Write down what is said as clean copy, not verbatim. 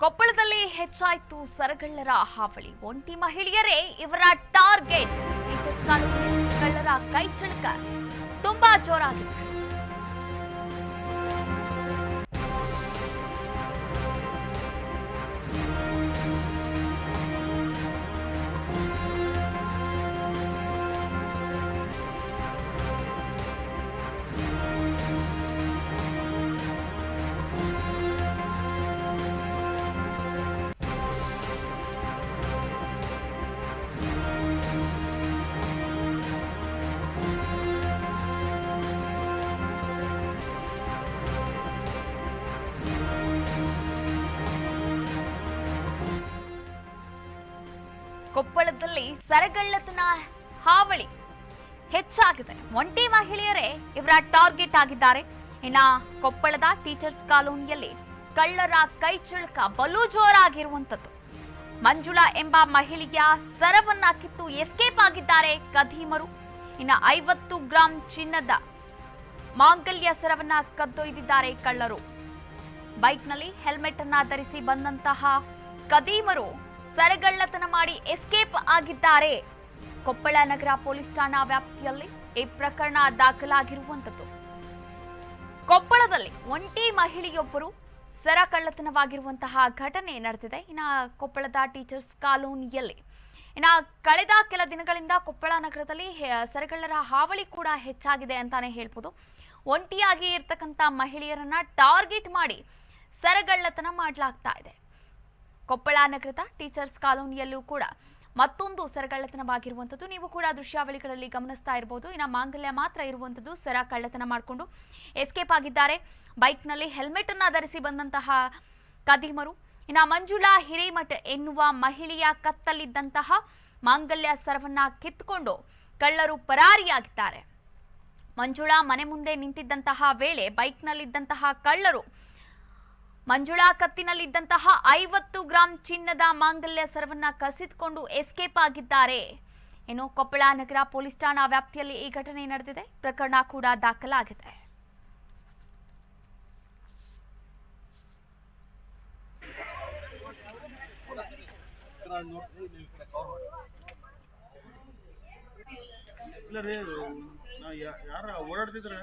ಕೊಪ್ಪಳದಲ್ಲಿ ಹೆಚ್ಚಾಯಿತು ಸರಗಳ್ಳರ ಹಾವಳಿ. ಒಂಟಿ ಮಹಿಳೆಯರೇ ಇವರ ಟಾರ್ಗೆಟ್. ಟೀಚರ್ಸ್ ಕಾಲೇಜಿನಲ್ಲಿ ಕಳ್ಳರ ಕೈ ಚಳಕ ತುಂಬಾ ಜೋರಾಗಿದೆ. ಕೊಪ್ಪಳದಲ್ಲಿ ಸರಗಳ್ಳತನ ಹಾವಳಿ ಹೆಚ್ಚಾಗಿದೆ. ಒಂಟಿ ಮಹಿಳೆಯರೇ ಇವರ ಟಾರ್ಗೆಟ್ ಆಗಿದ್ದಾರೆ. ಇನ್ನ ಕೊಪ್ಪಳದ ಟೀಚರ್ಸ್ ಕಾಲೋನಿಯಲ್ಲಿ ಕಳ್ಳರ ಕೈ ಚಳಕ ಬಲು ಜೋರಾಗಿರುವಂತದ್ದು. ಮಂಜುಳಾ ಎಂಬ ಮಹಿಳೆಯ ಸರವನ್ನ ಕಿತ್ತು ಎಸ್ಕೇಪ್ ಆಗಿದ್ದಾರೆ ಕದೀಮರು. ಇನ್ನ 50 ಗ್ರಾಂ ಚಿನ್ನದ ಮಾಂಗಲ್ಯ ಸರವನ್ನ ಕದ್ದೊಯ್ದಿದ್ದಾರೆ ಕಳ್ಳರು. ಬೈಕ್ನಲ್ಲಿ ಹೆಲ್ಮೆಟ್ ಅನ್ನ ಧರಿಸಿ ಬಂದಂತಹ ಕದೀಮರು ಸರಗಳ್ಳತನ ಮಾಡಿ ಎಸ್ಕೇಪ್ ಆಗಿದ್ದಾರೆ. ಕೊಪ್ಪಳ ನಗರ ಪೊಲೀಸ್ ಠಾಣಾ ವ್ಯಾಪ್ತಿಯಲ್ಲಿ ಈ ಪ್ರಕರಣ ದಾಖಲಾಗಿರುವಂತದ್ದು. ಕೊಪ್ಪಳದಲ್ಲಿ ಒಂಟಿ ಮಹಿಳೆಯೊಬ್ಬರು ಸರ ಕಳ್ಳತನವಾಗಿರುವಂತಹ ಘಟನೆ ನಡೆದಿದೆ. ಇನ್ನು ಕೊಪ್ಪಳದ ಟೀಚರ್ಸ್ ಕಾಲೋನಿಯಲ್ಲಿ ಕಳೆದ ಕೆಲ ದಿನಗಳಿಂದ ಕೊಪ್ಪಳ ನಗರದಲ್ಲಿ ಸರಗಳ್ಳರ ಹಾವಳಿ ಕೂಡ ಹೆಚ್ಚಾಗಿದೆ ಅಂತಾನೆ ಹೇಳ್ಬೋದು. ಒಂಟಿಯಾಗಿ ಇರ್ತಕ್ಕಂಥ ಮಹಿಳೆಯರನ್ನ ಟಾರ್ಗೆಟ್ ಮಾಡಿ ಸರಗಳ್ಳತನ ಮಾಡಲಾಗ್ತಾ ಇದೆ. ಕೊಪ್ಪಳ ನಗರದ ಟೀಚರ್ಸ್ ಕಾಲೋನಿಯಲ್ಲೂ ಕೂಡ ಮತ್ತೊಂದು ಸರಗಳ್ಳತನವಾಗಿರುವಂಥದ್ದು ನೀವು ಕೂಡ ದೃಶ್ಯಾವಳಿಗಳಲ್ಲಿ ಗಮನಿಸ್ತಾ ಇರಬಹುದು. ಇನ್ನು ಮಾಂಗಲ್ಯ ಮಾತ್ರ ಇರುವಂಥದ್ದು ಸರ ಕಳ್ಳತನ ಮಾಡಿಕೊಂಡು ಎಸ್ಕೇಪ್ ಆಗಿದ್ದಾರೆ. ಬೈಕ್ನಲ್ಲಿ ಹೆಲ್ಮೆಟ್ ಅನ್ನ ಧರಿಸಿ ಬಂದಂತಹ ಕದೀಮರು. ಇನ್ನು ಮಂಜುಳಾ ಹಿರೇಮಠ ಎನ್ನುವ ಮಹಿಳೆಯ ಕತ್ತಲ್ಲಿದ್ದಂತಹ ಮಾಂಗಲ್ಯ ಸರವನ್ನ ಕಿತ್ತುಕೊಂಡು ಕಳ್ಳರು ಪರಾರಿಯಾಗಿದ್ದಾರೆ. ಮಂಜುಳಾ ಮನೆ ಮುಂದೆ ನಿಂತಿದ್ದಂತಹ ವೇಳೆ ಬೈಕ್ನಲ್ಲಿದ್ದಂತಹ ಕಳ್ಳರು ಮಂಜುಳಾ ಕತ್ತಿನಲ್ಲಿದ್ದಂತಹ 50 ಗ್ರಾಂ ಚಿನ್ನದ ಮಾಂಗಲ್ಯ ಸರವನ್ನ ಕಸಿದುಕೊಂಡು ಎಸ್ಕೇಪ್ ಆಗಿದ್ದಾರೆ. ಇನ್ನು ಕೊಪ್ಪಳ ನಗರ ಪೊಲೀಸ್ ಠಾಣಾ ವ್ಯಾಪ್ತಿಯಲ್ಲಿ ಈ ಘಟನೆ ನಡೆದಿದೆ. ಪ್ರಕರಣ ಕೂಡ ದಾಖಲಾಗಿದೆ. ಯಾರ ಓಡಾಡ್ತಿದ್ರೆ